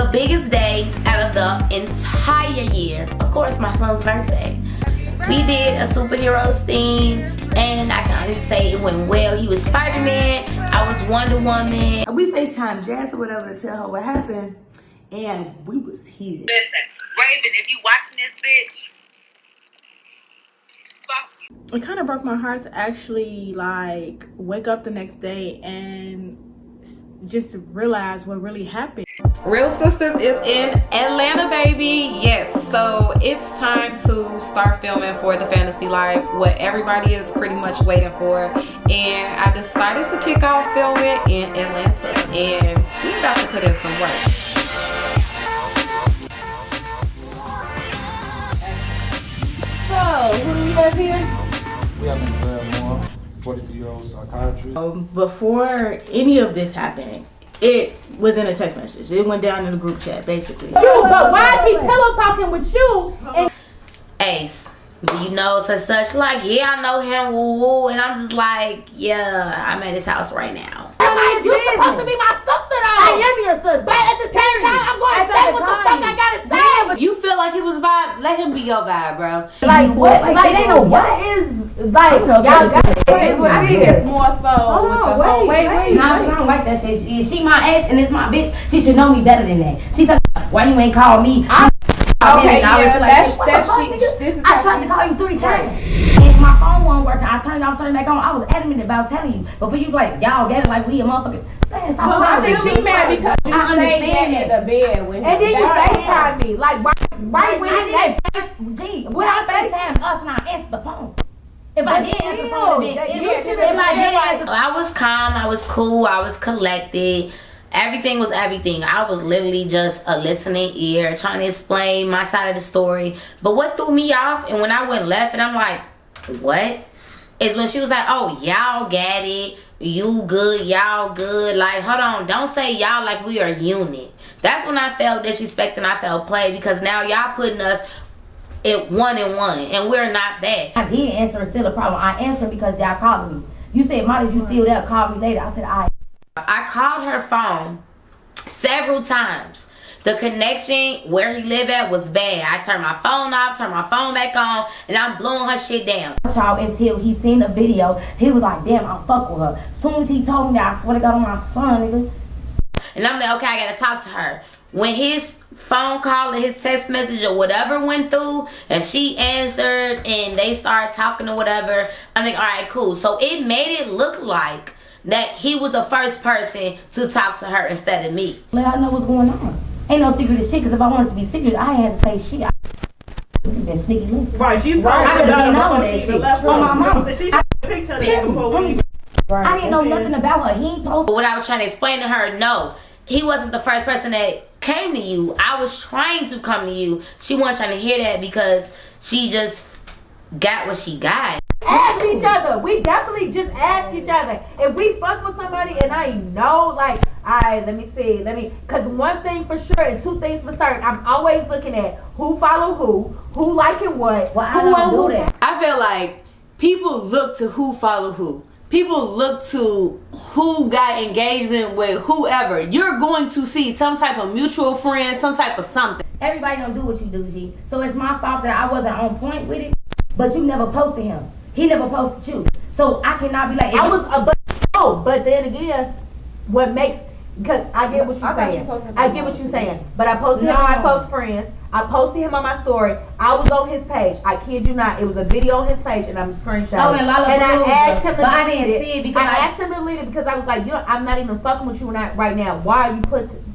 the biggest day out of the entire year. Of course, my son's birthday. We did a superheroes theme, and I can honestly say it went well. He was Spider-Man, I was Wonder Woman. We FaceTime Jazz or whatever to tell her what happened, and we was heated. Listen, Rayven, if you watching this bitch, fuck you. It kind of broke my heart to actually like wake up the next day and just realize what really happened. Real Sisters is in Atlanta, baby. Yes, so it's time to start filming for the Fantasy Life, what everybody is pretty much waiting for. And I decided to kick off filming in Atlanta, and we're about to put in some work. So, who do we have here? We have Andrea Moore, 43-year-old psychiatrist. Before any of this happened, it was in a text message. It went down in the group chat, basically. But why is he pillow talking with you? And Ace, do you know such? Like, yeah, I know him, woo woo. And I'm just like, yeah, I'm at his house right now. you're supposed to be my sister though. I am your sister. But at the same time, I'm going to say what the fuck I gotta say. Yeah, but you feel like he was vibe, let him be your vibe, bro. Like what? Like it ain't no what is like y'all got it. I think it's more so Hold with on, the whole wait. No, I don't like that shit. She my ex and it's my bitch. She should know me better than that. She said, why you ain't call me? Okay, yeah, I tried to call you 3 times. And my phone wasn't working. I turned it off, turned it back on. I was adamant about telling you. But for you, like, y'all get it like we a motherfucker. Man, stop I playing think with she me. mad because you I stayed understand in the bed with him. And then you FaceTime me. Like right when I did. Gee, when I FaceTime us and I answered the phone. If I did answer the phone, if I did answer, I was calm, I was cool, I was collected. Everything was everything. I was literally just a listening ear, trying to explain my side of the story. But what threw me off, and when I went left, and I'm like, what? Is when she was like, oh, y'all got it. You good, y'all good. Like, hold on, don't say y'all like we are a unit. That's when I felt disrespect and I felt played, because now y'all putting us at 1 and 1, and we're not that. I did answer. It's still a problem. I answered because y'all called me. You said, Molly, you still there? Call me later. I said, I called her phone several times. The connection where he lived at was bad. I turned my phone off, turned my phone back on, and I'm blowing her shit down. Y'all, until he seen the video, he was like, damn, I'll fuck with her. As soon as he told me that, I swear to God on my son, nigga. And I'm like, okay, I gotta talk to her. When his phone call or his text message or whatever went through, and she answered and they started talking or whatever, I'm like, all right, cool. So it made it look like that he was the first person to talk to her instead of me. Let I know what's going on. Ain't no secret as shit, because if I wanted to be secret, I ain't had to say shit. I been sneaky links. Right, she's I could have been on that shit. On my mama. I didn't know nothing about her. He ain't posted. But what I was trying to explain to her, no, he wasn't the first person that came to you. I was trying to come to you. She wasn't trying to hear that because she just got what she got. Ask each other. We definitely just ask each other. If we fuck with somebody and I know, like, let me see, because one thing for sure and 2 things for certain, I'm always looking at who follow who liking what, well, I don't do that. I feel like people look to who follow who. People look to who got engagement with whoever. You're going to see some type of mutual friend, some type of something. Everybody don't do what you do, G. So it's my fault that I wasn't on point with it, but you never posted him. He never posted you. So I cannot be like, but then again, what makes, because I get what you're saying. I get what you're saying. But I posted him on my close friends. I posted him on my story. I was on his page. I kid you not. It was a video on his page, and I'm screenshotting. Oh, and Lala, and I asked him to delete I didn't see it because I asked him to delete it because I was like, I'm not even fucking with you right now. Why are you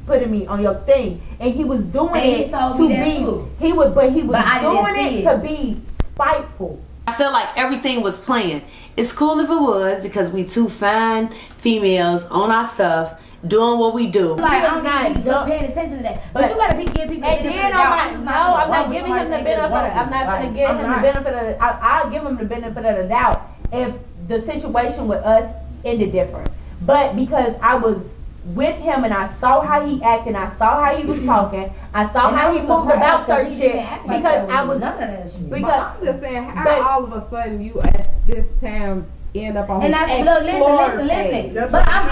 putting me on your thing? And he was doing it to be. He was doing it to be spiteful. I feel like everything was planned. It's cool if it was, because we 2 fine females on our stuff doing what we do. Like, I'm not paying attention to that. But you gotta give people and then I'm not giving him the benefit. I'm not gonna give him the benefit of. I'll give him the benefit of the doubt if the situation with us ended different. But because I was with him and I saw how he acted, I saw how he was talking, I saw how he moved about certain shit, because I was none of that shit. Because I'm just saying, how all of a sudden you at this time end up on and his listen. But I'm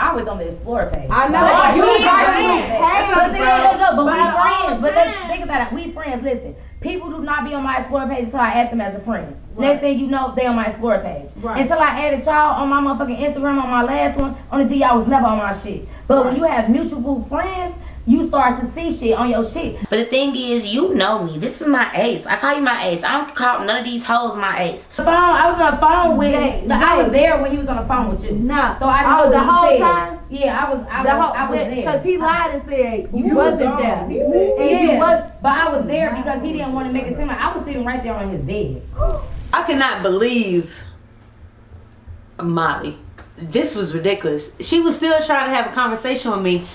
always on the Explorer page. I know. But see, look, but we friends. But friends. think about it. We friends. Listen, people do not be on my Explore page until I add them as a friend. Next thing you know, they on my Explore page. Until I added y'all on my motherfucking Instagram on my last one, only till y'all was never on my shit. But when you have mutual friends, you start to see shit on your shit. But the thing is, you know me. This is my ace. I call you my ace. I don't call none of these hoes my ace. I was on the phone with. I was there when he was on the phone with you. Nah. So I know the what whole he said. time. Yeah, I was there. Because he lied and said you You wasn't was there. gone. And you was. But I was there because he didn't want to make it seem like I was sitting right there on his bed. I cannot believe Molly. This was ridiculous. She was still trying to have a conversation with me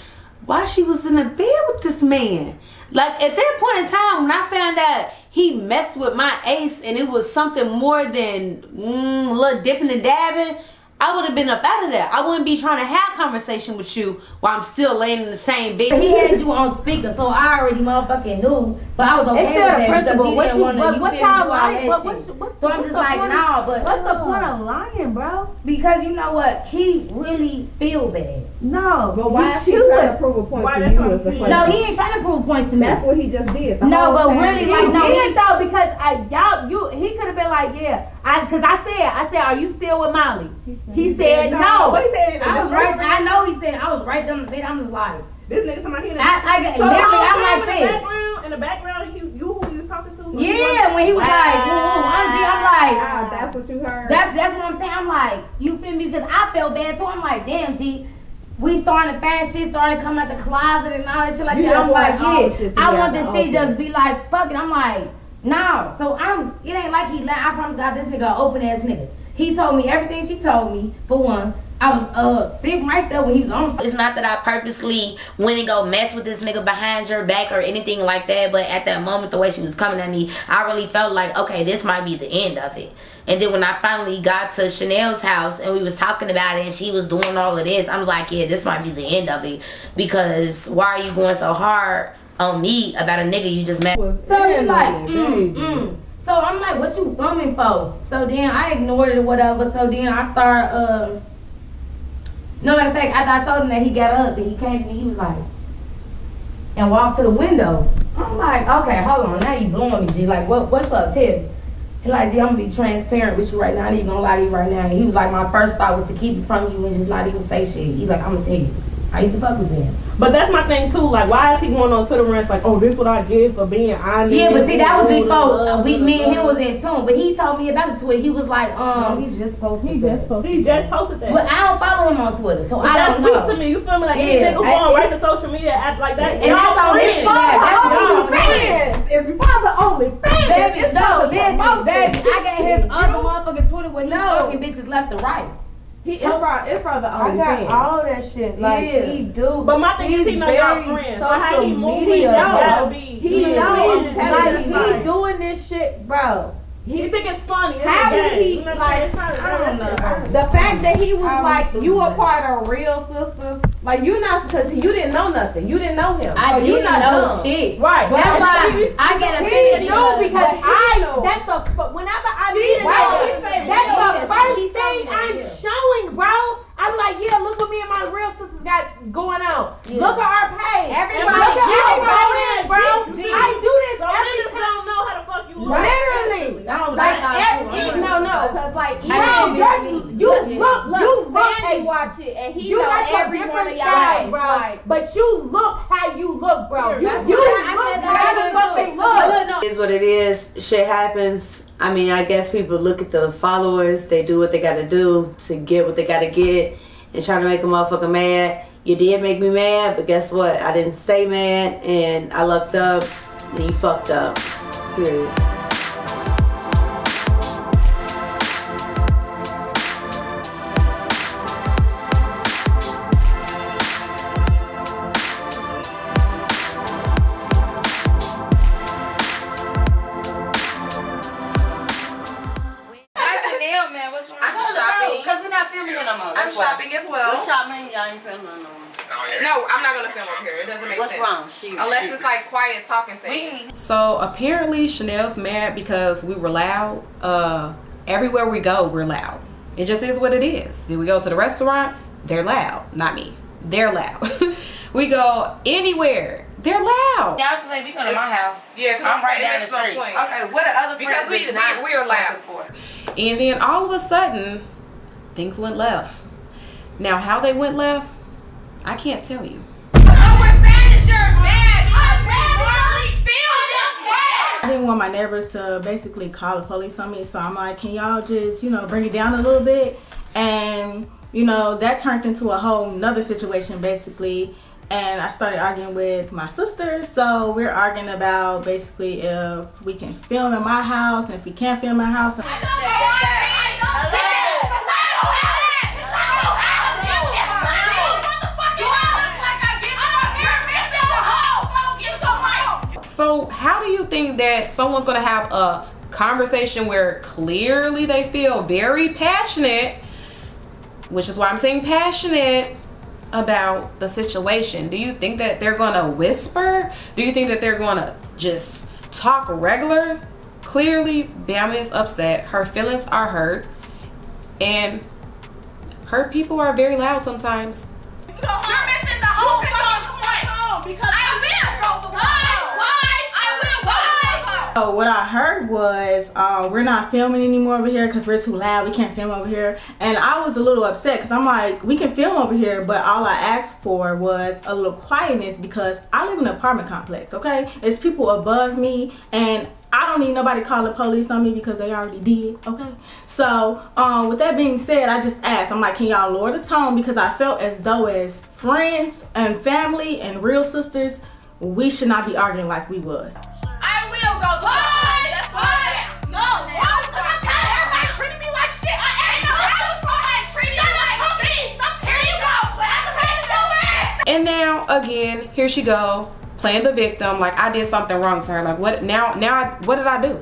while she was in the bed with this man. Like, at that point in time, when I found out he messed with my ace and it was something more than a little dipping and dabbing, I would have been up out of there. I wouldn't be trying to have a conversation with you while I'm still laying in the same bed. He had you on speaker, so I already motherfucking knew. But I was okay It's still with the that principle. because he What didn't you- want to. what You y'all feel me, do all like? that What's shit. So I'm just the like, point nah, of- but what's the point of lying, bro? because you know what, he really feel bad. No. But why is he should. trying to prove a point Why to that's you what as I'm the saying. funny? No, he ain't trying to prove a point to me. That's what he just did. the No, whole but time. really, He like, no, did though, because he could have been like, yeah, because I said, are you still with Molly? He said no. What he said? I was right. I know he said I was right there on the bed. I'm just like, This nigga talking about I got So literally. the whole I'm time like this. in the background, you who you was talking to? Yeah, when he was like, woo, woo, I'm like, Ah, that's what you heard. that's what I'm saying. I'm like, you feel me? Because I felt bad too. I'm like, damn, G. We starting to fast shit, started coming out the closet and all that shit like You that. I'm just like, want all the yeah. shit to I be want out this the shit open. just be like, fuck it. I'm like, no. So it ain't like he lied. I promise God, this nigga an open ass nigga. He told me everything she told me. For one, I was sitting right there when he was on. It's not that I purposely went and go mess with this nigga behind your back or anything like that, but at that moment, the way she was coming at me, I really felt like, okay, this might be the end of it. And then when I finally got to Chanel's house and we was talking about it and she was doing all of this, I'm like, yeah, this might be the end of it. Because why are you going so hard on me about a nigga you just met? So he's like, So I'm like, what you coming for? So then I ignored it or whatever. So then I started, no matter of fact, after I showed him that he got up and he came to me, he was like, and walked to the window. I'm like, okay, hold on, now you blowing me, G. Like, what's up, tell me. He like, G, I'm gonna be transparent with you right now. I ain't even gonna lie to you right now. And he was like, my first thought was to keep it from you and just not even say shit. He's like, I'm gonna tell you. I used to fuck with him. But that's my thing too. Like, why is he going on Twitter rants like, oh, this what I get for being honest? Yeah, but see, that was before me and him was in tune. But he told me about the Twitter. He was like, He just posted that. He just posted that. But I don't follow him on Twitter, so I That's don't weak know. to me. You feel me? Like, Yeah. these niggas going right to social media act like that. And that's on his friends. fault. That's Only y'all fans. It's father only fans. Baby, It's no, not the listen, promotion. baby, I got his other motherfucking Twitter where he's fucking bitches left and right. It's for the I only got fans. all that shit. Like, Yeah. he do. But my thing is, he know y'all friends. So how he moving, media, gotta bro. be. He yeah, know, yeah, I'm telling yeah, you, He doing this shit, bro. You think it's funny? It's How a did game. he, You know what like, I'm saying? I don't know. The fact that he was I was like, stupid. you a part of real sisters, like you not, because you didn't know nothing. You didn't know him. I so you didn't not know dumb. shit. Right. That's why I get offended He knew because He knew. that's the, whenever I She meet him, Why would he say that's real? the He first told me thing that, I'm yeah. showing, bro. I be like, yeah, look what me and my real sisters got going on. Yeah. Look at our page. Everybody- Look at our everybody- friends, bro. G. I do this So every niggas time. don't know how the fuck you look. Literally. That's what Like, I thought too. because like, I even didn't Bro, miss you me. look, you look, Sandy watch it, and he you know got your every one different of y'all style, face, bro. like, But you look how you look, bro. You That's look what I said that how I the fuck they did too. look. But look, no. It is what it is. Shit happens. I mean, I guess people look at the followers. They do what they got to do to get what they got to get, and trying to make a motherfucker mad. You did make me mad, but guess what? I didn't stay mad, and I lucked up, and you fucked up. Period. Chanel, man, what's wrong? I'm shopping. Because we're not filming it no more. I'm shopping as well. shopping? Y'all ain't filming no more. No, I'm not gonna film up here. It doesn't make sense. Unless it's like quiet talking stations. So apparently Chanel's mad because we were loud. Everywhere we go, we're loud. It just is what it is. Did we go to the restaurant? They're loud. Not me. they're loud. We go anywhere, they're loud. Y'all should say we go to my house. Yeah, because I'm right down the street. Okay, what are other because friends we're loud for? And then all of a sudden, things went left. Now, how they went left, I can't tell you. I didn't want my neighbors to basically call the police on me, so I'm like, can y'all just, you know, bring it down a little bit? And, you know, that turned into a whole nother situation, basically. And I started arguing with my sister, so we're arguing about basically if we can film in my house, and if we can't film in my house. So how do you think that someone's gonna have a conversation where clearly they feel very passionate, which is why I'm saying passionate, about the situation? Do you think that they're gonna whisper? Do you think that they're gonna just talk regular? Clearly, Bamma is upset. Her feelings are hurt, and hurt people are very loud sometimes. You're missing the whole fucking point. Because I will go for So what I heard was we're not filming anymore over here because we're too loud. We can't film over here. And I was a little upset because I'm like, we can film over here, but all I asked for was a little quietness because I live in an apartment complex, okay? It's people above me, and I don't need nobody calling the police on me because they already did, okay? So with that being said, I just asked, I'm like, can y'all lower the tone? Because I felt as though as friends and family and real sisters, we should not be arguing like we was. I will go to No, because I'm tired of everybody treating me like shit. I ain't no house somebody treating me like shit. Here you go. I'm ready to do it. And now again, here she go, playing the victim, like I did something wrong to her. Like what now what did I do?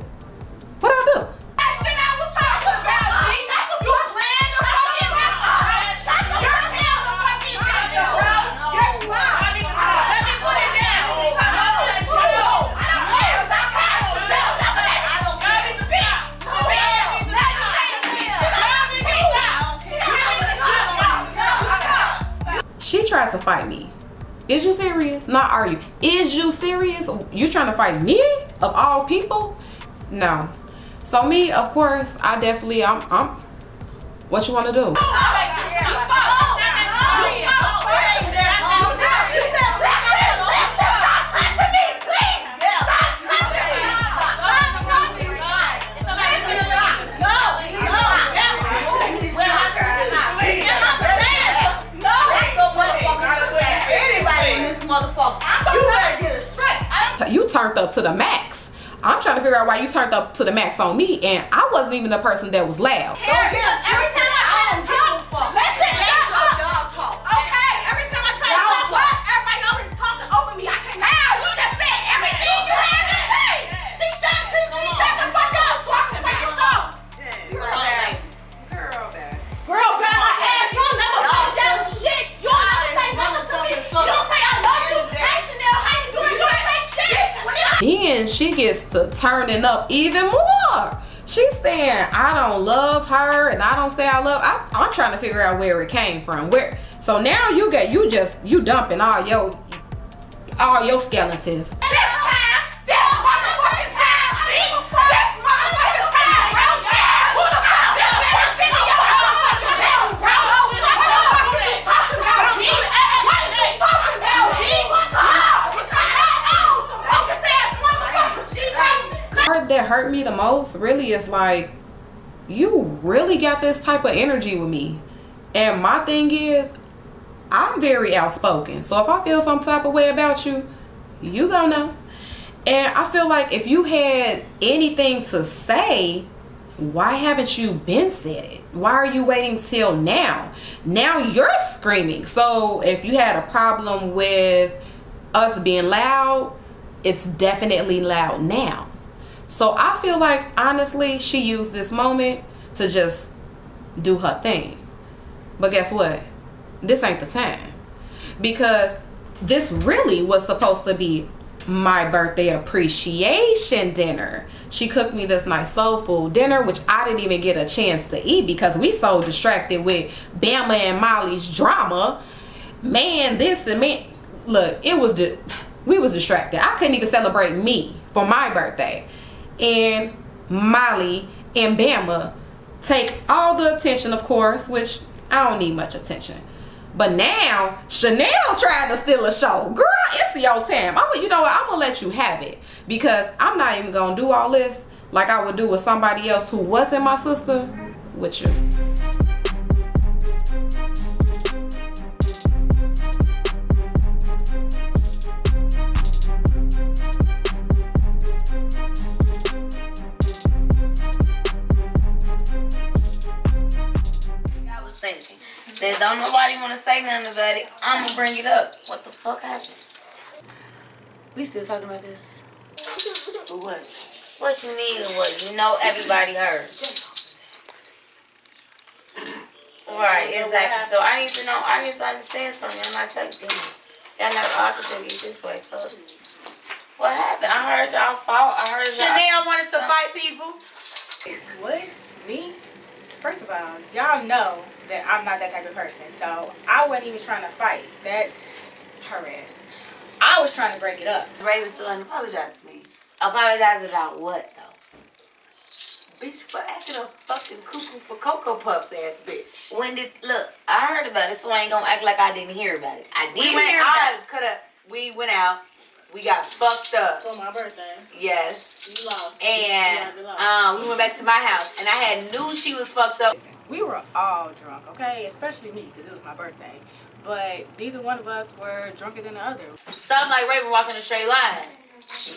What did I do? That shit I was talking about, G. You playing the fucking victim. Shut the fuck down, the fucking victim, bro. You're wrong. Let me put it down because I'm gonna let you know. I don't care. Stop trying to tell them that. I don't care. Speak. She tried to fight me. Is you serious? Not are you? Is you serious? You trying to fight me of all people? No. So me, of course, I definitely I'm what you want to do? You turned up to the max. I'm trying to figure out why you turned up to the max on me, and I wasn't even the person that was loud. Every time I try to talk, listen, shut up. Okay, every time I try to talk, everybody always talking over me. I can't. How? You just said everything you had to say. She shut the fuck up. Talk the fucking talk. Girl bad. My ass. You don't never fuck down with shit. You don't never say nothing to me. You don't say I love you. Hey Chanel, how you doing? You don't say shit. Then she gets to turning up even more. She's saying I don't love her and I don't say I love. I'm trying to figure out where it came from. Where? So now you dumping all your skeletons. That hurt me the most really is like, you really got this type of energy with me, and my thing is I'm very outspoken, so if I feel some type of way about you, you gonna know. And I feel like if you had anything to say, why haven't you been said it? Why are you waiting till now? Now you're screaming. So if you had a problem with us being loud, it's definitely loud now. So I feel like, honestly, she used this moment to just do her thing. But guess what? This ain't the time. Because this really was supposed to be my birthday appreciation dinner. She cooked me this nice soul food dinner, which I didn't even get a chance to eat because we so distracted with Bamma and Molly's drama. man, this and man. Look, we was distracted. I couldn't even celebrate me for my birthday. And Molly and Bamma take all the attention, of course, which I don't need much attention. But now Chanel tried to steal a show. Girl, it's your time. You know what? I'm gonna let you have it, because I'm not even gonna do all this like I would do with somebody else who wasn't my sister with you. Said don't nobody want to say nothing about it. I'm gonna bring it up. What the fuck happened? We still talking about this? What? What you mean? What? You know everybody heard. Right, exactly. So I need to know. I need to understand something. I'm not taking. Y'all not all can take it this way, cuz. What happened? I heard y'all fought. I heard Chanel wanted to fight people. What? Me? First of all, y'all know that I'm not that type of person, so I wasn't even trying to fight. That's her ass. I was trying to break it up. Rayven still didn't apologize to me. Apologize about what, though? Bitch, for acting a fucking cuckoo for Cocoa Puffs ass bitch. When did, look, I heard about it, so I ain't gonna act like I didn't hear about it. I did hear about it. We went out. We got fucked up. For my birthday. Yes. You lost. And we went back to my house, and I knew she was fucked up. We were all drunk, okay? Especially me, because it was my birthday. But neither one of us were drunker than the other. So I'm like Rayven walking a straight line.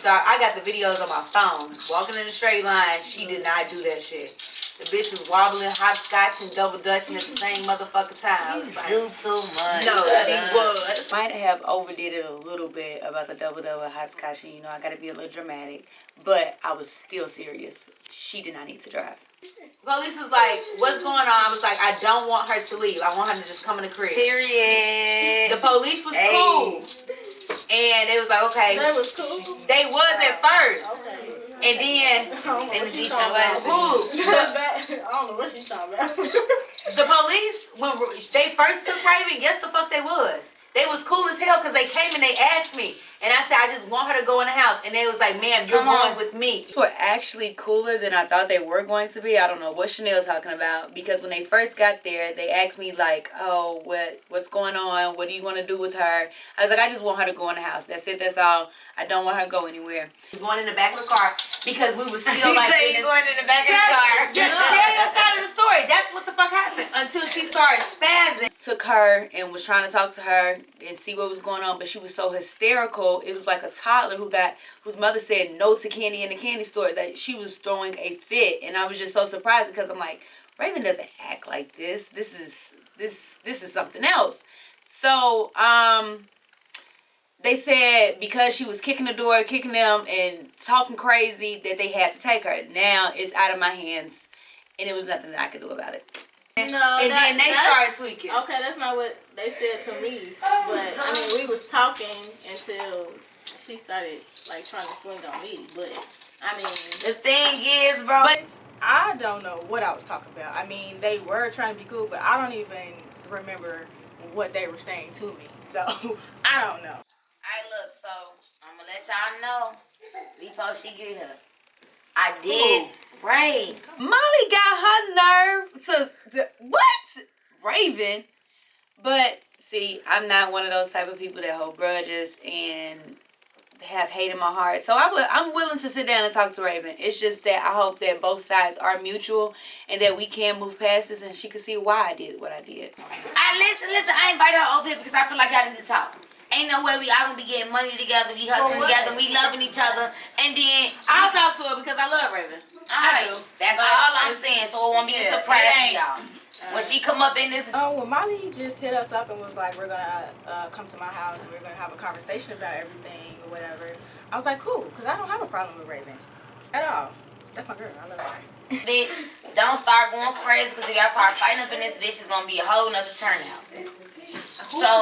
I got the videos on my phone. Walking in a straight line, she did not do that shit. The bitch was wobbling, hopscotch, and double dutching at the same motherfucking time. You do too much. No, she was. Might have overdid it a little bit about the double hopscotch. You know, I gotta be a little dramatic. But I was still serious. She did not need to drive. Police was like, what's going on? I was like, I don't want her to leave. I want her to just come in the crib. Period. The police was cool. And they was like, okay. They was cool? They was at first. Okay. And then, I don't know what she's talking about. The police, when they first took Rayven, guess the fuck they was. They was cool as hell because they came and they asked me. And I said, I just want her to go in the house. And they was like, ma'am, you're going with me. They were actually cooler than I thought they were going to be. I don't know what Chanel talking about. Because when they first got there, they asked me like, oh, what's going on? What do you want to do with her? I was like, I just want her to go in the house. That's it. That's all. I don't want her to go anywhere. Going in the back of the car because we were still like. You going in the back of the car. Just tell your side of the story. That's what the fuck happened. Until she started spazzing. Took her and was trying to talk to her and see what was going on, but she was so hysterical. It was like a toddler whose mother said no to candy in the candy store, that she was throwing a fit. And I was just so surprised because I'm like, Rayven doesn't act like this. This is something else. So they said because she was kicking the door, kicking them and talking crazy, that they had to take her. Now it's out of my hands and it was nothing that I could do about it. No, and then they started tweaking. Okay, that's not what they said to me. But I mean, we was talking until she started like trying to swing on me. But I mean, the thing is, bro. But I don't know what I was talking about. I mean, they were trying to be cool, but I don't even remember what they were saying to me. So I don't know. Alright, look. So I'm gonna let y'all know before she get here. I did. Right. Molly got her nerve to what? Rayven. But see, I'm not one of those type of people that hold grudges and have hate in my heart. So I'm willing to sit down and talk to Rayven. It's just that I hope that both sides are mutual and that we can move past this and she can see why I did what I did. Listen. I invited her over here because I feel like y'all need to talk. Ain't no way we all gonna be getting money together, be hustling together, we loving each other, and then I'll talk to her because I love Rayven. I do. That's all I'm saying. So it won't be a surprise to y'all when she come up in this. Oh, well, Molly just hit us up and was like, we're gonna come to my house and we're gonna have a conversation about everything or whatever. I was like, cool, because I don't have a problem with Rayven at all. That's my girl. I love her. Bitch, don't start going crazy because if y'all start fighting up in this bitch, it's gonna be a whole nother turnout. So I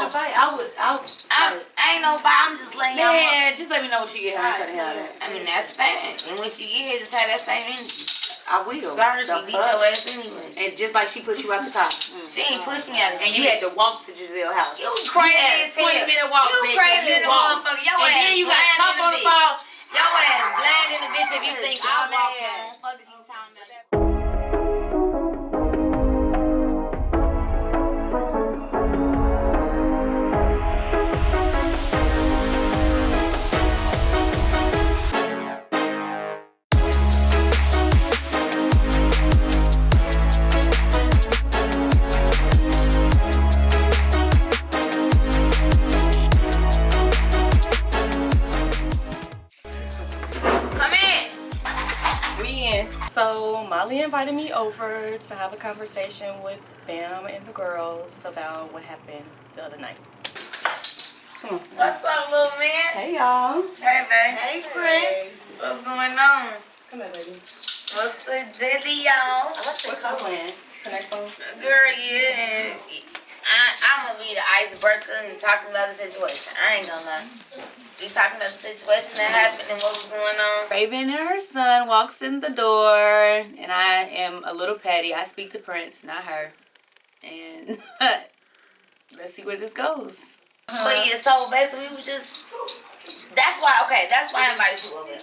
ain't no fight. I'm just letting y'all know. Man, just let me know when she get here. I'm trying to have that. I mean, that's fine. And when she get here, just have that same energy. I will. Sorry, she beat your ass anyway. And just like she put you out the car. She ain't push me out of And shit. you had to walk to Giselle house. You crazy as hell. 20-minute walk, you bitch. Crazy as a motherfucker. Your and ass then you got blind top in the on the bitch. phone. Your ass blind in the bitch if you think I walk home. Fuck if you talking about that. So Molly invited me over to have a conversation with Bam and the girls about what happened the other night. Come on, son. What's up, little man? Hey y'all. Hey, babe. Hey, Prince. What's going on? Come here, baby. What's the dilly, y'all? What's your plan? Connect phone? Girl, yeah, and I'm gonna be the icebreaker and talking about the situation. I ain't gonna lie. We talking about the situation that happened and what was going on. Rayven and her son walks in the door, and I am a little petty. I speak to Prince, not her. And let's see where this goes. But yeah, so basically we were just, that's why I invited you over.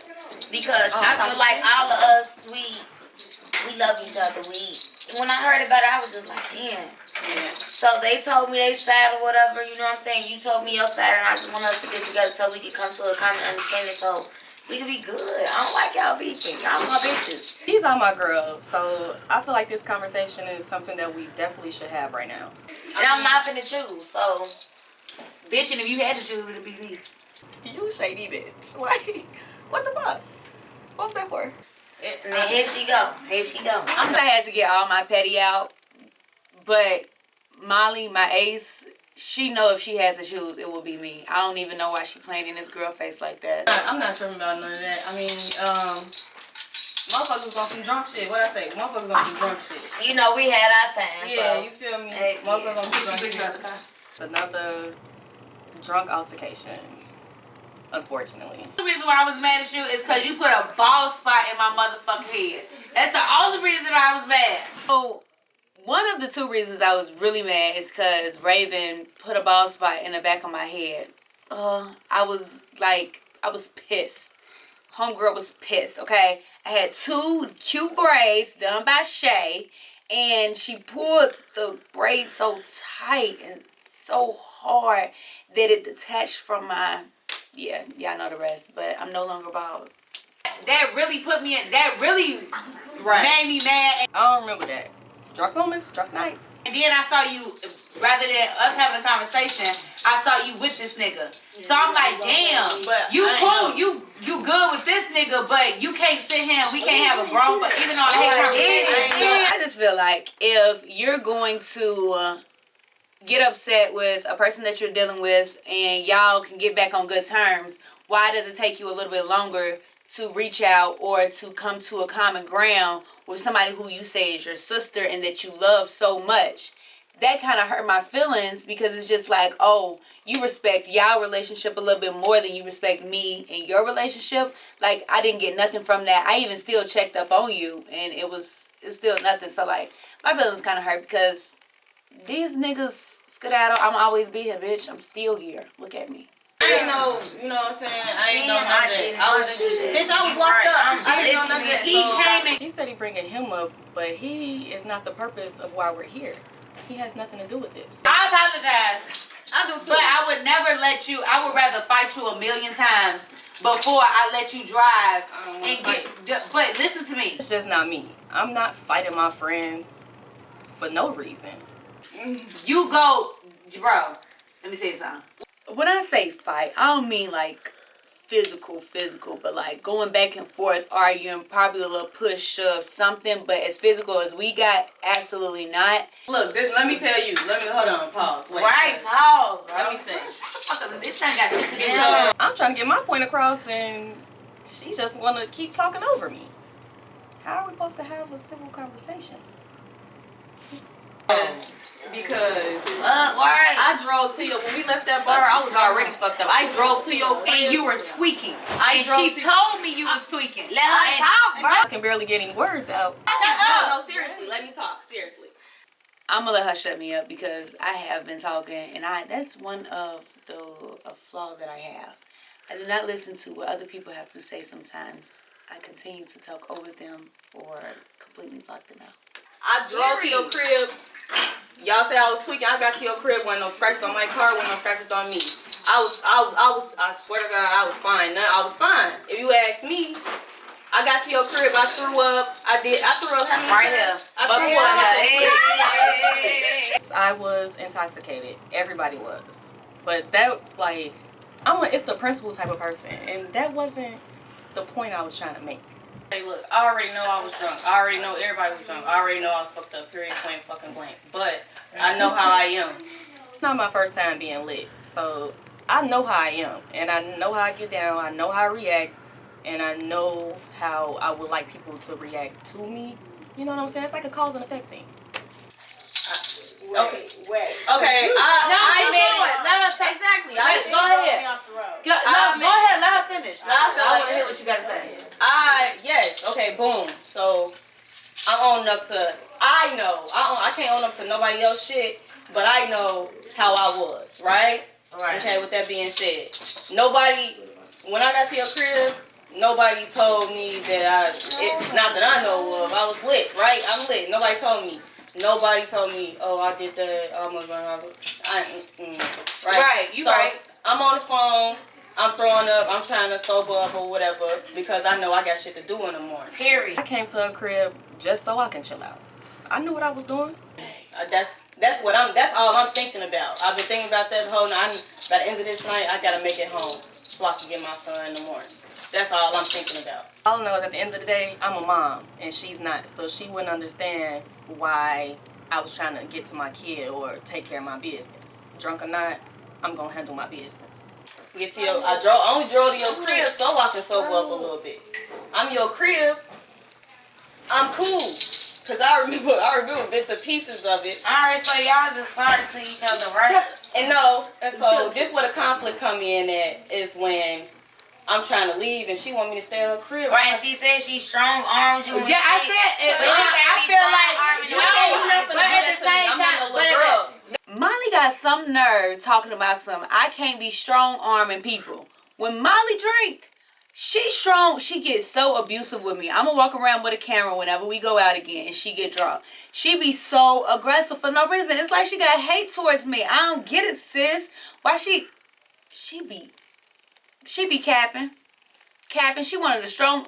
Because I feel like all of us, we love each other. When I heard about it, I was just like, damn. Yeah. So they told me they side or whatever, you know what I'm saying? You told me your side, and I just want us to get together so we can come to a common understanding so we can be good. I don't like y'all beefing. Y'all my bitches. These are my girls, so I feel like this conversation is something that we definitely should have right now. And I'm not finna choose, so. Bitch, and if you had to choose, it'd be me. You shady bitch. Like, what the fuck? What's that for? And then here she go. Here she go. I had to get all my petty out. But Molly, my ace, she know if she had to choose, it would be me. I don't even know why she playing in this girl face like that. I'm not tripping about none of that. I mean, motherfuckers on some drunk shit. What I say? Motherfuckers on some drunk shit. You know, we had our time. Yeah, so. you feel me? Hey, motherfuckers on some drunk shit. It's another drunk altercation. Unfortunately. The reason why I was mad at you is because you put a bald spot in my motherfucking head. That's the only reason I was mad. So, one of the two reasons I was really mad is because Rayven put a bald spot in the back of my head. I was pissed. Homegirl was pissed, okay? I had two cute braids done by Shay, and she pulled the braids so tight and so hard that it detached from my... Yeah, y'all know the rest, but I'm no longer bald. That really put me in, that really made me mad. I don't remember that. Drunk moments, drunk nights. And then I saw you, rather than us having a conversation, I saw you with this nigga. So I'm like, damn, you cool, you good with this nigga, but you can't sit here and we can't have a grown, but even though I hate conversation. I just feel like if you're going to get upset with a person that you're dealing with and y'all can get back on good terms, why does it take you a little bit longer to reach out or to come to a common ground with somebody who you say is your sister and that you love so much? That kind of hurt my feelings because it's just like, oh, you respect y'all relationship a little bit more than you respect me and your relationship. Like, I didn't get nothing from that. I even still checked up on you and it's still nothing. So like, my feelings kind of hurt because these niggas skedaddle. I'm always be here, bitch. I'm still here. Look at me. I ain't know, you know what I'm saying? I ain't know none of that. I was locked up. I didn't know none of that. He came in. She said he bringing him up, but he is not the purpose of why we're here. He has nothing to do with this. I apologize. I do too. But I would never let you, I would rather fight you 1,000,000 times before I let you drive and get, but listen to me. It's just not me. I'm not fighting my friends for no reason. You go, bro, let me tell you something. When I say fight, I don't mean like physical, but like going back and forth, arguing, probably a little push, shove, something, but as physical as we got, absolutely not. Look, let me tell you. Hold on, pause. Wait. Right, pause, bro. Let me say. Shut the fuck up. This ain't got shit to do with it. I'm trying to get my point across, and she just want to keep talking over me. How are we supposed to have a civil conversation? Because right. I drove to your, when we left that bar, I was already fucked up. I drove to your crib. And you were tweaking. I And drove she told me you was tweaking. Let her talk, bro. I can barely get any words out. Shut up. No, seriously, let me talk. Seriously. I'm gonna let her shut me up because I have been talking, and that's one of a flaw that I have. I do not listen to what other people have to say sometimes. I continue to talk over them or completely block them out. I drove to your crib. Y'all say I was tweaking. I got to your crib, wasn't no scratches on my car, wasn't no scratches on me. I swear to God, I was fine. I was fine. If you ask me, I got to your crib, I threw up. I threw up how many Right times? here. I threw up. I was intoxicated. Everybody was. But that, like, it's the principal type of person. And that wasn't the point I was trying to make. Hey, look, I already know I was drunk. I already know everybody was drunk. I already know I was fucked up, period, point fucking blank. But I know how I am. It's not my first time being lit. So I know how I am. And I know how I get down. I know how I react. And I know how I would like people to react to me. You know what I'm saying? It's like a cause and effect thing. Okay. Okay. Exactly. Go ahead. Go ahead. Let her finish. I want to hear what you got to say. Yes. Okay. Boom. So I'm owning up to. I know. I can't own up to nobody else's shit, but I know how I was. Right. Right. Okay. With that being said, nobody. When I got to your crib, nobody told me that not that I know of. I was lit. Right. I'm lit. Nobody told me. Nobody told me, oh, I did that. Right, you so, right. I'm on the phone. I'm throwing up. I'm trying to sober up or whatever because I know I got shit to do in the morning. Period. I came to a crib just so I can chill out. I knew what I was doing. That's all I'm thinking about. I've been thinking about that whole night. By the end of this night, I gotta make it home so I can get my son in the morning. That's all I'm thinking about. All I know is at the end of the day, I'm a mom, and she's not. So she wouldn't understand why I was trying to get to my kid or take care of my business. Drunk or not, I'm going to handle my business. I only drove to your crib so I can sober up a little bit. I'm your crib. I'm cool. Because I remember bits and pieces of it. Alright, so y'all just started to each other, right? And so this where the conflict come in at is when I'm trying to leave and she want me to stay in her crib. Right, she said she strong armed you and yeah, shit. I said, but I feel like, but at the same time, Molly got some nerve talking about something. I can't be strong arming people. When Molly drink, she's strong. She gets so abusive with me. I'm gonna walk around with a camera whenever we go out again and she get drunk. She be so aggressive for no reason. It's like she got hate towards me. I don't get it, sis. Why she be capping. She wanted a strong.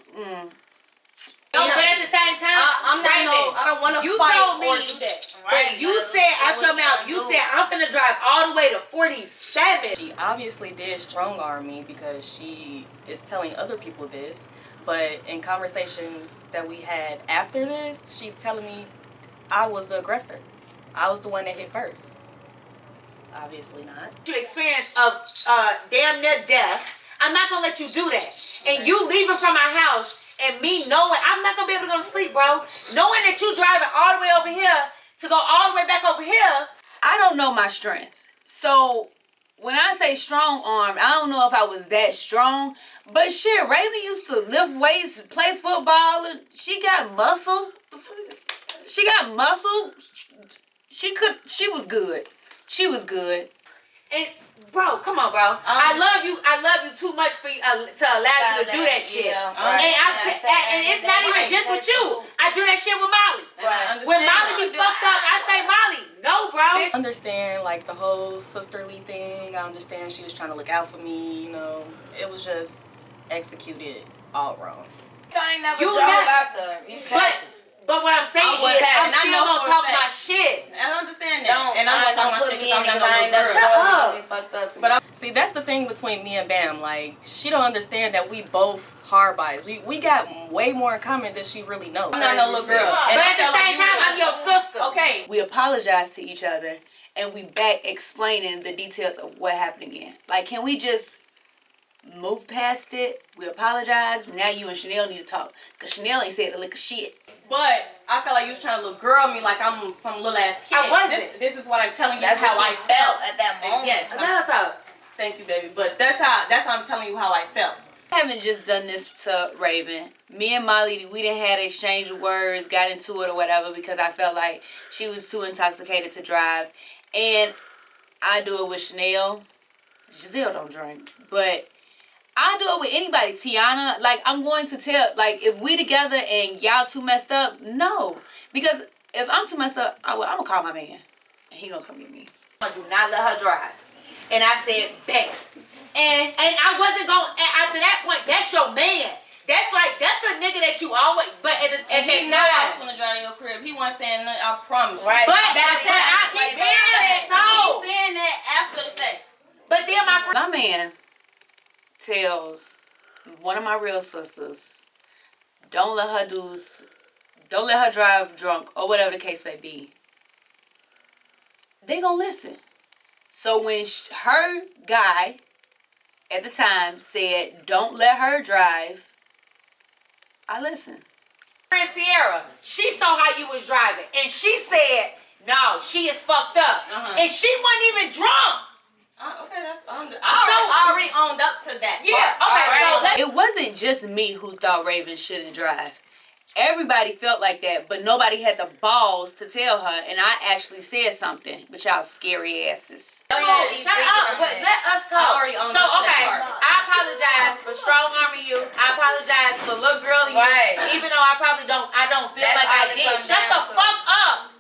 No, but at the same time, I don't want to fight or do that. But you said out your mouth, you said I'm finna drive all the way to 47. She obviously did strong arm me because she is telling other people this. But in conversations that we had after this, she's telling me I was the aggressor. I was the one that hit first. Obviously not. You experience a damn near death. I'm not gonna let you do that. And you leaving from my house and me knowing I'm not gonna be able to go to sleep, bro. Knowing that you driving all the way over here to go all the way back over here. I don't know my strength. So when I say strong arm, I don't know if I was that strong. But shit, Rayven used to lift weights, play football, and she got muscle. She was good. She was good. And bro, come on, bro. I love you too much for you, to allow you to do that shit. Yeah, and it's not even just with you. I do that shit with Molly. Right. When Molly be fucked up, I say, Molly, no, bro. I understand like the whole sisterly thing. I understand she was trying to look out for me. You know, it was just executed all wrong. I ain't never drove after. But what I'm saying is, I'm still gonna talk my shit. I understand that. And I'm gonna talk my shit because I'm not no girl. But see, that's the thing between me and Bam. Like, she don't understand that we both hard bodies. We got way more in common than she really knows. I'm not no little girl. But at the same time, I'm your sister. Okay. We apologize to each other, and we back explaining the details of what happened again. Like, can we just Move past it. We apologize. Now you and Chanel need to talk. Because Chanel ain't said a lick of shit. But I felt like you was trying to little girl me like I'm some little ass kid. I wasn't. This is what I'm telling you. That's how what I she felt at that moment. Yes. Thank you, baby. But that's how I'm telling you how I felt. I haven't just done this to Rayven. Me and Molly, we didn't have an exchange of words, got into it or whatever because I felt like she was too intoxicated to drive. And I do it with Chanel. Jazzelle don't drink. But I do it with anybody. Tionna, like, I'm going to tell, like, if we together and y'all too messed up, no. Because if I'm too messed up, I'm going to call my man. And he going to come get me. I do not let her drive. And I said, bam. And I wasn't going, after that point, that's your man. That's a nigga that you always, but at that time. He's not asking to drive to your crib. He wasn't saying nothing, I promise you. Right. But he's saying that after the fact. But then My man tells one of my real sisters, don't let her drive drunk or whatever the case may be. They gonna listen. So when her guy at the time said, don't let her drive, I listened. Friend Sierra, she saw how you was driving, and she said, no, she is fucked up. And she wasn't even drunk. Okay, I already owned up to that. Yeah, okay. It wasn't just me who thought Rayven shouldn't drive. Everybody felt like that, but nobody had the balls to tell her, and I actually said something, but y'all scary asses. Shut up, but let us talk. I apologize for strong arming you. I apologize for little girl you. Right. Even though I don't feel like I did. Shut the fuck up.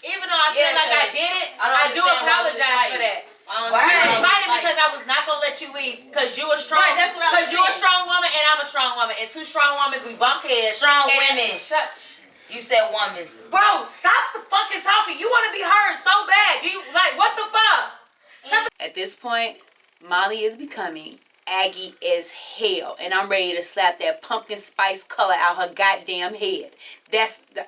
Even though I feel like I did it, I do apologize for that. You was fighting because I was not gonna let you leave because you a strong. Right, that's what I was Because you a strong woman and I'm a strong woman, and two strong women we bump heads. Strong women. Shut. You said women's. Bro, stop the fucking talking. You want to be heard so bad. You like what the fuck? At this point, Molly is becoming aggy as hell, and I'm ready to slap that pumpkin spice color out her goddamn head. That's the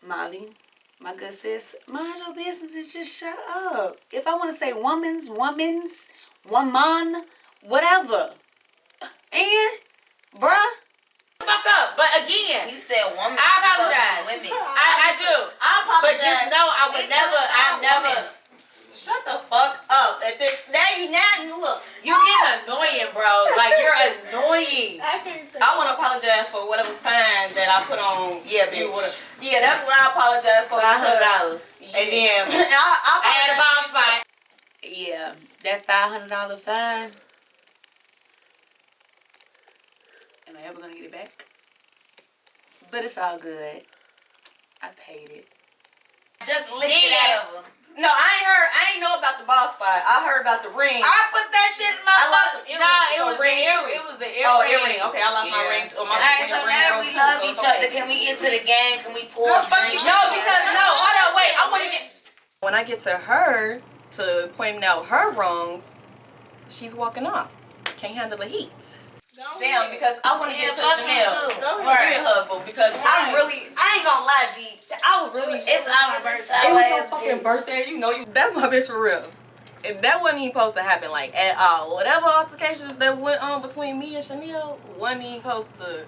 Molly. My good sis, mind your business and just shut up. If I want to say woman, whatever. And, bruh. Fuck up. But again, You said woman. I apologize. Women. I do. I apologize. But just know I never. Shut the fuck up. Now look. You get annoying, bro. Like you're annoying. I want to apologize for whatever fine that I put on. Yeah, bitch. Yeah, that's what I apologize for. $500. Yeah. And then I had a ball spot. Yeah, that $500 fine. Am I ever gonna get it back? But it's all good. I paid it. Just lick it out of them. No, I ain't know about the ball spot. I heard about the ring. I put that shit in my lost it was the earring. It was the earring. Oh, earring. Okay, I lost my ring. Oh, my Alright, so now we love each other. Can we get to the game? Can we pour a drink? No, hold on, wait. I want to get. When I get to her to pointing out her wrongs, she's walking off. Can't handle the heat. Damn, because I want to get to Chanel. Give me a hug, boo, because I ain't gonna lie, G. I was really. It's our birthday. It was your fucking birthday, you know. That's my bitch for real. And that wasn't even supposed to happen, like, at all. Whatever altercations that went on between me and Chanel wasn't even supposed to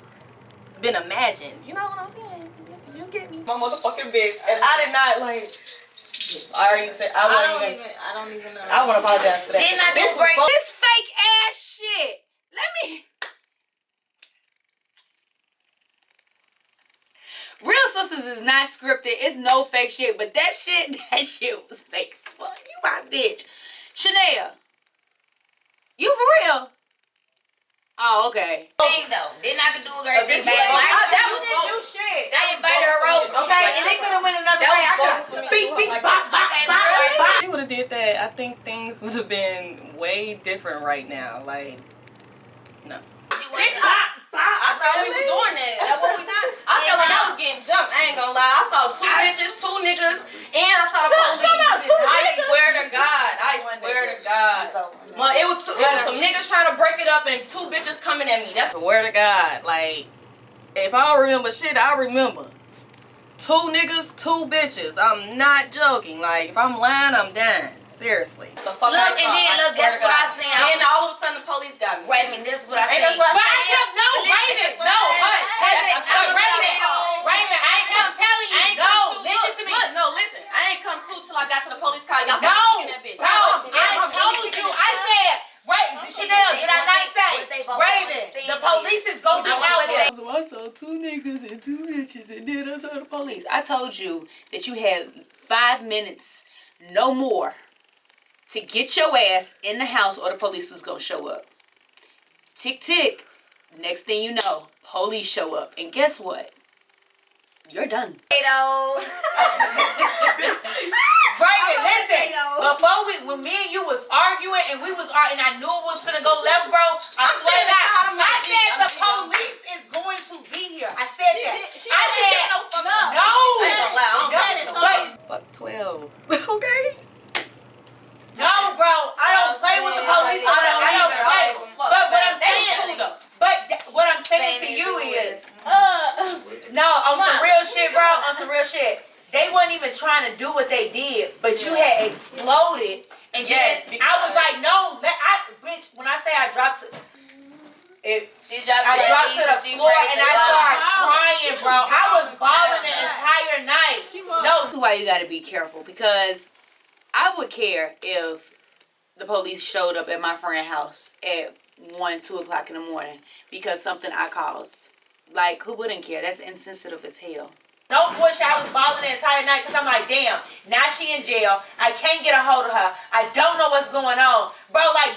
been imagined. You know what I'm saying? You get me? My motherfucking bitch. And I did not, like, I already said, I don't even know. I want to apologize for that. Didn't I do great? This fake ass shit. Let me. Real Sisters is not scripted. It's no fake shit. But that shit was fake as fuck. You my bitch. Chanel. You for real? Oh, okay. Thing though. Didn't I do a great thing back? That was new shit. I invited her over. Okay, and they could have went another way. I could beat, She would have did that. I think things would have been way different right now. Like, no. Bitch, I thought we was doing that. That's what we done. I felt like I was getting jumped. I ain't gonna lie. I saw two bitches, two niggas, and I saw the police. I swear to God. It was some niggas trying to break it up and two bitches coming at me. That's swear to God. Like, if I don't remember shit, I remember. Two niggas, two bitches. I'm not joking. Like, if I'm lying, I'm dying. Seriously. Look, guess what I seen? I police. I told you that you had 5 minutes, no more, to get your ass in the house or the police was going to show up. Tick, tick. Next thing you know, police show up. And guess what? You're done. Rayven, listen. Before when me and you was arguing and I knew it was gonna go left, bro. I swear to God, I said the police is going to be here. I said that. I said no. Fuck 12. Okay. No, bro. I don't play with the police. I don't play. But what I'm saying, what I'm saying to you is, no, on some real shit, bro. On some real shit. They wasn't even trying to do what they did, but you had exploded, and yes, I was like, no, bitch. When I say I dropped to, I dropped to the floor and I started crying, bro. I was bawling the entire night. No, that's why you got to be careful, because I would care if the police showed up at my friend's house at 1, 2 o'clock in the morning because something I caused. Like, who wouldn't care? That's insensitive as hell. No bullshit, I was bawling the entire night because I'm like, damn, now she in jail. I can't get a hold of her. I don't know what's going on. Bro, like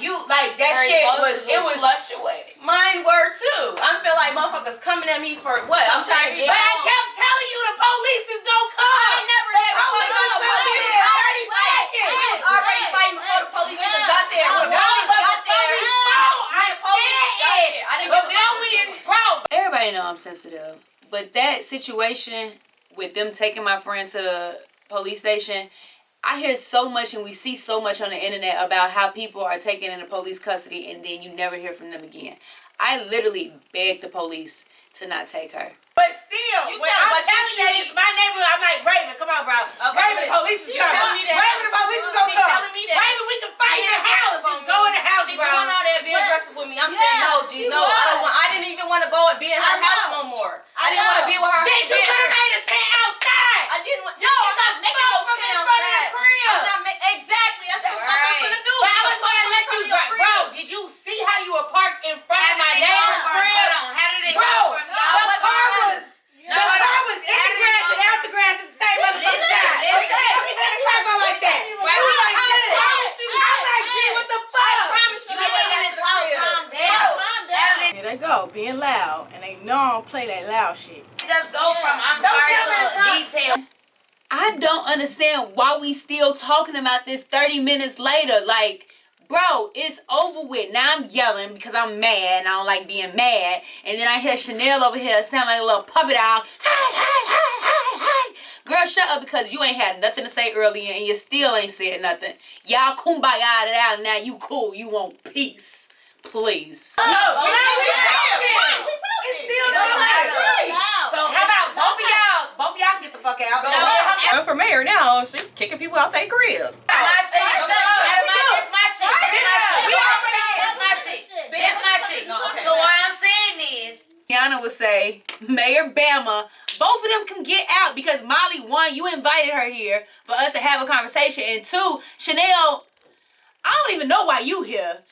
that her shit was fluctuating. Mine were too. I feel like motherfuckers coming at me for what? I'm trying to get But I kept telling you the police is gonna come. I never had the police is gonna be there in 30 seconds. I was already fighting before the police even got there. When the police got there, I didn't get the bro. Everybody know I'm sensitive, but that situation with them taking my friend to the police station, I hear so much and we see so much on the internet about how people are taken into police custody and then you never hear from them again. I literally begged the police to not take her. But still, when I'm telling you it's my neighborhood, I'm like, Rayven, come on, bro. Rayven, the police is coming. Rayven, the police is gonna come. Rayven, we can fight in the house. Just go in the house, she bro. She doing all that being aggressive with me. I'm saying no, G, no. I didn't even want to go and be in her house no more. I didn't want to be with her. Bitch, you could have made a tent outside. I didn't want. No, I'm not making no tent outside. Exactly. That's what I'm gonna do. But I was gonna let you drive, bro. Did you see how you were parked in front of my neighbor's crib? Hold on, how did it go from y'all? The car was in the grass and out the grass at the same motherfucking time. Okay, we had a car go like that. Right, we like this. I'm like, gee, what the fuck? I promise you, you ain't even calm down. Here they go, being loud, and they know I don't play that loud shit. Just go from I'm sorry to detail. I don't understand why we still talking about this 30 minutes later. Like, bro, it's over with. Now I'm yelling because I'm mad and I don't like being mad. And then I hear Chanel over here sound like a little puppy dog. Hey, hey, hey, hey, hey. Girl, shut up, because you ain't had nothing to say earlier and you still ain't said nothing. Y'all kumbaya it out, now you cool. You want peace. Please. No, we're talking. It's still not matter. So how about both of y'all get the fuck out? I'm for mayor now. She kicking people out their crib. So what I'm saying is, Jeana would say, Mayor Bamma, both of them can get out because Molly, one, you invited her here for us to have a conversation, and two, Chanel, I don't even know why you here.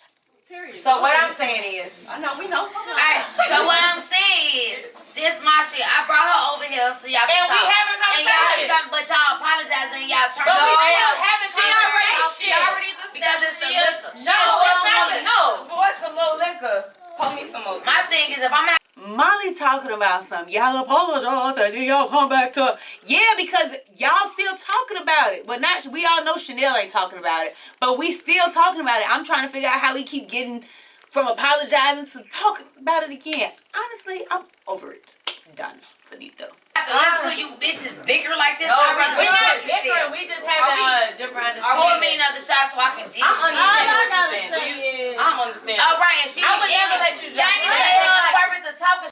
So what I'm saying is, I know we know something. alright, so what I'm saying is, this my shit. I brought her over here so y'all can and talk. we having a conversation. But y'all apologizing, y'all turned But we around. still having conversation. She already just because it's the liquor. No, it's not the no. Boy, some more liquor. Pour me some more. My thing is, if I'm Molly talking about something, y'all apologize and then y'all come back to, yeah, because y'all still talking about it. But not, we all know Chanel ain't talking about it, but we still talking about it. I'm trying to figure out how we keep getting from apologizing to talking about it again. Honestly, I'm over it. Done. Finito. I have to listen to you bitches bicker like this. No, we're not bickering. We just have a different understanding. Pour me another shot so I can deal with it. I'm understanding. All right, and she I would never let you y'all ain't even had purpose of talking.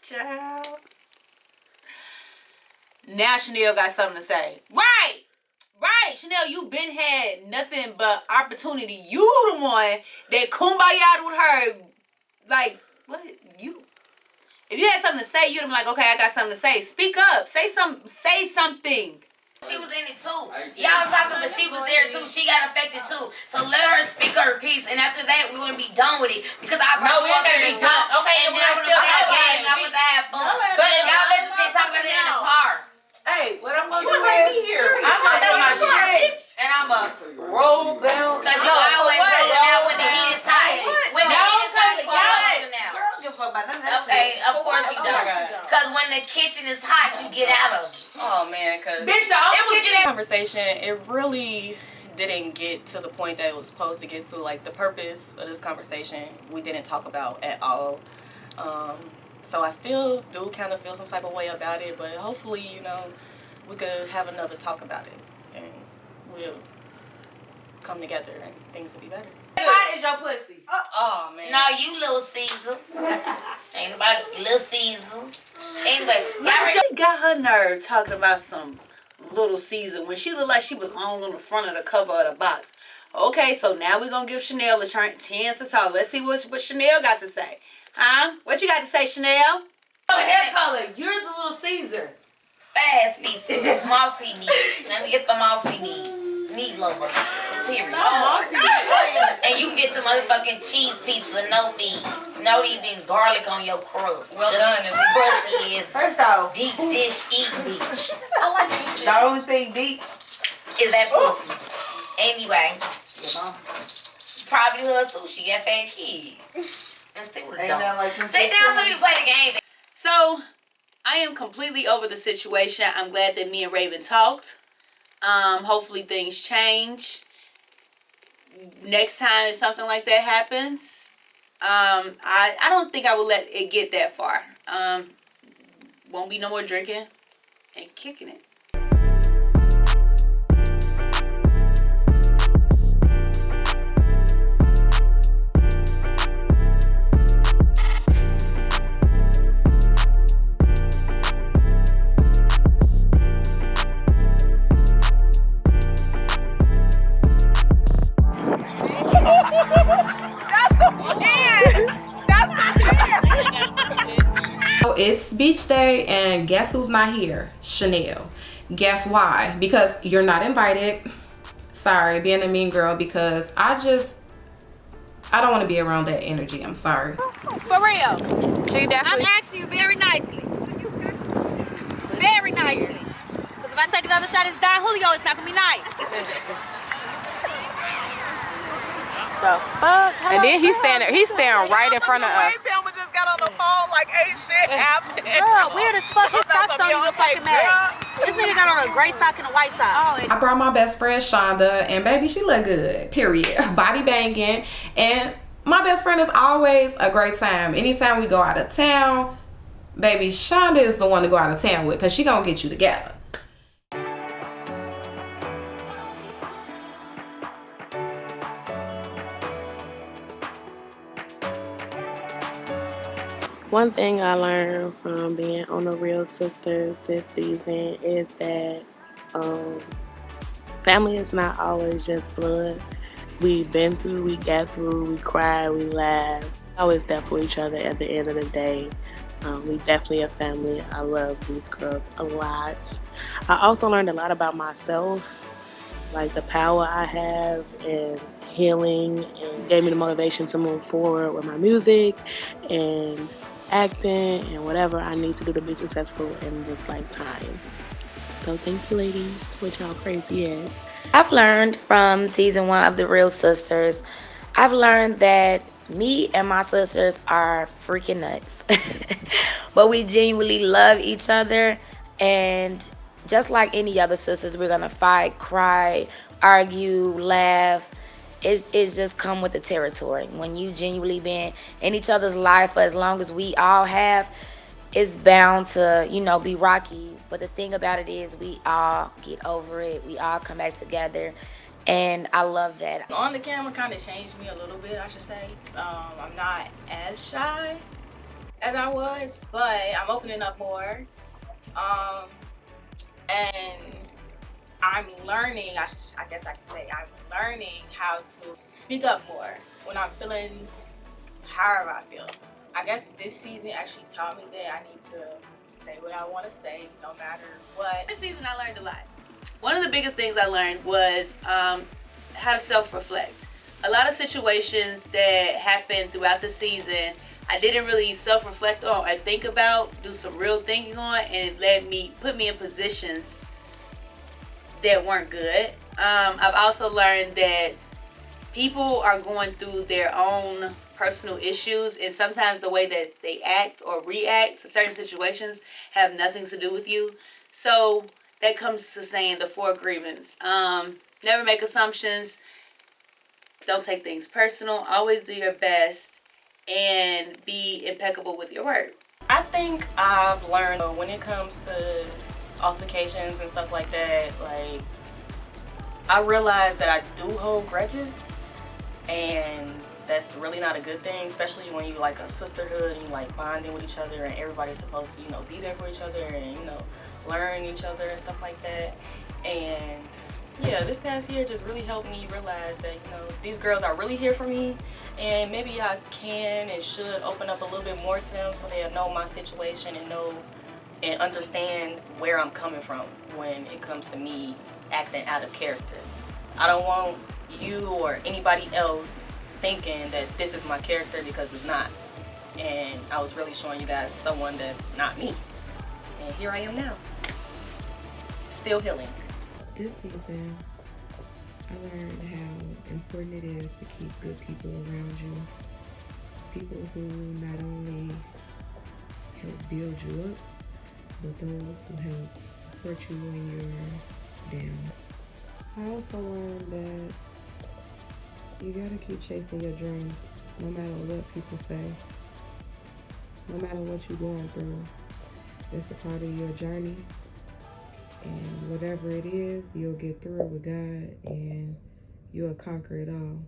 Child. Now Chanel got something to say. Right. Chanel, you been had nothing but opportunity. You the one that kumbaya with her. Like, what? You. If you had something to say, you'd have been like, okay, I got something to say. Speak up. Say something. She was in it too. Y'all talking, but she was there too. She got affected too. So let her speak her piece, and after that, we're gonna be done with it because I brought you up here to talk. Okay, and then I want to play a game. I want to have fun. But y'all bitches can't talk about it in the car. Hey, what I'm gonna You do might is be here. I'm gonna do my shit and I'm gonna roll down. Cause you always rolling out when the heat is hot. When the heat is hot, you rolling out. Girl, I don't give a fuck about none of that Okay, shit. of course you don't. Cause when the kitchen is hot, you get out of it. Oh man, cause Bitch, the only kitchen. conversation, it really didn't get to the point that it was supposed to get to. Like the purpose of this conversation, we didn't talk about at all. So I still do kind of feel some type of way about it, but hopefully, you know, we could have another talk about it and we'll come together and things will be better. How hot is your pussy? Oh man. No, you Little Caesar. Ain't nobody Little Caesar. Anyway, She got her nerve talking about some Little Caesar when she looked like she was on the front of the cover of the box. Okay, so now we're gonna give Chanel a chance to talk. Let's see what Chanel got to say. Huh? What you got to say, Chanel? Oh, hair color. You're the Little Caesar. fast pieces, multi meat. Let me get the multi meat lover. Period. And you get the motherfucking cheese pieces of no meat. No even garlic on your crust. Well just done. Crusty is First off, deep dish eating bitch. I like it. The only thing deep is that pussy. Anyway, probably her sushi got fat kids. Let's stay with it. Sit down so we can play the game. So, I am completely over the situation. I'm glad that me and Rayven talked. Hopefully things change. Next time if something like that happens, I don't think I will let it get that far. Won't be no more drinking and kicking it. So it's beach day and guess who's not here? Chanel. Guess why? Because you're not invited. Sorry, being a mean girl, because I don't want to be around that energy. I'm sorry. For real. I'm asking you very nicely. Very nicely. Because if I take another shot at Don Julio, it's not going to be nice. The fuck? And then he's staring right in front of us. Bamma just got on the phone like ain't shit happening. Girl, weird as fuck. His socks don't even fucking match. This nigga got on a gray sock and a white sock. I brought my best friend Shonda, and baby, she look good, period. Body banging, and my best friend is always a great time. Anytime we go out of town, baby, Shonda is the one to go out of town with, because she gonna get you together. One thing I learned from being on The Real Sisters this season is that family is not always just blood. We've been through, we got through, we cried, we laughed. Always there for each other at the end of the day. We definitely a family. I love these girls a lot. I also learned a lot about myself, like the power I have in healing, and gave me the motivation to move forward with my music and acting and whatever I need to do to be successful in this lifetime. So thank you, ladies, with y'all crazy ass. I've learned from season 1 of The Real Sisters, I've learned that me and my sisters are freaking nuts. But we genuinely love each other, and just like any other sisters, we're gonna fight, cry, argue, laugh. It's just come with the territory. When you genuinely been in each other's life for as long as we all have, it's bound to, be rocky. But the thing about it is we all get over it. We all come back together. And I love that. On the camera kind of changed me a little bit, I should say. I'm not as shy as I was, but I'm opening up more. And I'm learning, I guess I could say, I'm learning how to speak up more when I'm feeling however I feel. I guess this season actually taught me that I need to say what I want to say, no matter what. This season I learned a lot. One of the biggest things I learned was how to self-reflect. A lot of situations that happened throughout the season I didn't really self-reflect on or think about, do some real thinking on, and it put me in positions that weren't good. I've also learned that people are going through their own personal issues, and sometimes the way that they act or react to certain situations have nothing to do with you. So that comes to saying the 4 agreements. Never make assumptions. Don't take things personal. Always do your best. And be impeccable with your word. I think I've learned when it comes to altercations and stuff like that, like, I realize that I do hold grudges, and that's really not a good thing, especially when you like a sisterhood and you like bonding with each other and everybody's supposed to, you know, be there for each other and, you know, learn each other and stuff like that. And yeah, this past year just really helped me realize that, you know, these girls are really here for me, and maybe I can and should open up a little bit more to them so they'll know my situation and know and understand where I'm coming from when it comes to me acting out of character. I don't want you or anybody else thinking that this is my character, because it's not. And I was really showing you guys someone that's not me. And here I am now. Still healing. This season, I learned how important it is to keep good people around you. People who not only help build you up, but those who help support you when you're down. I also learned that you gotta keep chasing your dreams, no matter what people say, no matter what you're going through. It's a part of your journey. And whatever it is, you'll get through it with God, and you'll conquer it all.